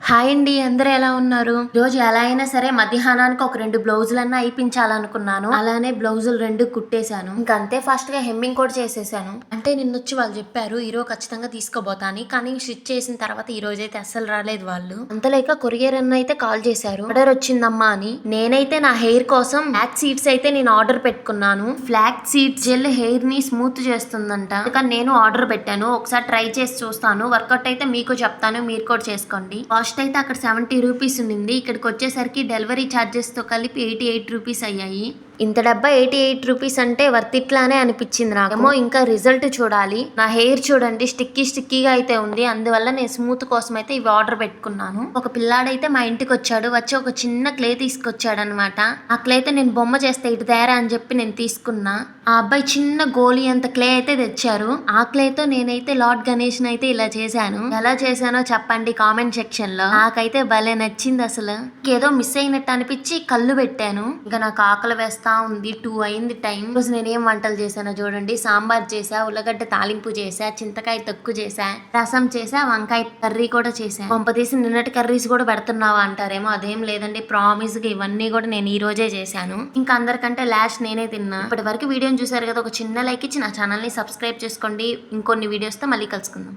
Hi అండి, అందరూ ఎలా ఉన్నారు? రోజు ఎలా అయినా సరే మధ్యాహ్నానికి ఒక 2 బ్లౌజులన్నా అయిపించాలనుకున్నాను. అలానే బ్లౌజులు 2 కుట్టేశాను. ఇంకా అంతే ఫాస్ట్ గా హెమ్మింగ్ కూడా చేసేసాను. అంటే నిన్నొచ్చి వాళ్ళు చెప్పారు ఈరోజు ఖచ్చితంగా తీసుకోబోతా అని. కానీ స్టిచ్ చేసిన తర్వాత ఈ రోజు అయితే అస్సలు రాలేదు వాళ్ళు. అంతలేక కొరియర్ అన్న అయితే కాల్ చేశారు, ఆర్డర్ వచ్చిందమ్మా అని. నేనైతే నా హెయిర్ కోసం ఫ్లాక్ సీడ్స్ అయితే నేను ఆర్డర్ పెట్టుకున్నాను. ఫ్లాక్ సీడ్స్ జెల్ హెయిర్ ని స్మూత్ చేస్తుందంట. అందుకని నేను ఆర్డర్ పెట్టాను. ఒకసారి ట్రై చేసి చూస్తాను. వర్కౌట్ అయితే మీకు చెప్తాను, మీరు కూడా చేసుకోండి. కాస్ట్ అయితే అక్కడ 70 రూపీస్ ఉంది. ఇక్కడికి వచ్చేసరికి డెలివరీ ఛార్జెస్ తో కలిపి 88 రూపీస్ అయ్యాయి. ఇంత డబ్బా 88 రూపీస్ అంటే వర్తిట్లానే అనిపించింది నాకేమో. ఇంకా రిజల్ట్ చూడాలి. నా హెయిర్ చూడండి స్టిక్కీగా అయితే ఉంది. అందువల్ల నేను స్మూత్ కోసం అయితే ఇవి ఆర్డర్ పెట్టుకున్నాను. ఒక పిల్లాడైతే మా ఇంటికి వచ్చాడు. వచ్చి ఒక చిన్న క్లే తీసుకొచ్చాడు అనమాట. ఆ క్లే అయితే నేను బొమ్మ చేస్తే ఇటు తేరా అని చెప్పి నేను తీసుకున్నా. ఆ అబ్బాయి చిన్న గోలీ అంత క్లే అయితే తెచ్చారు. ఆ క్లేతో నేనైతే లార్డ్ గణేష్ అయితే ఇలా చేశాను. ఎలా చేశానో చెప్పండి కామెంట్ సెక్షన్ లో. నాకైతే భలే నచ్చింది. అసలు ఏదో మిస్ అయినట్టు అనిపించి కళ్ళు పెట్టాను. ఇంకా నాకు ఆకలి వేస్తా ఉంది. 2 అయింది టైం. రోజు నేనేం వంటలు చేశానో చూడండి. సాంబార్ చేసా, ఉల్లగడ్డ తాలింపు చేసా, చింతకాయ తొక్కు చేసా, రసం చేసా, వంకాయ కర్రీ కూడా చేసా. పంపతీసి నిన్నటి కర్రీస్ కూడా పెడుతున్నావా అంటారేమో. అదేం లేదండి, ప్రామిస్ గా ఇవన్నీ కూడా నేను ఈ రోజే చేశాను. ఇంకా అందరికంటే లాస్ట్ నేనే తిన్నా. ఇప్పటి వరకు వీడియోని చూసారు కదా, ఒక చిన్న లైక్ ఇచ్చి నా ఛానల్ ని సబ్స్క్రైబ్ చేసుకోండి. ఇంకొన్ని వీడియోస్ తో మళ్ళీ కలుసుకుందాం.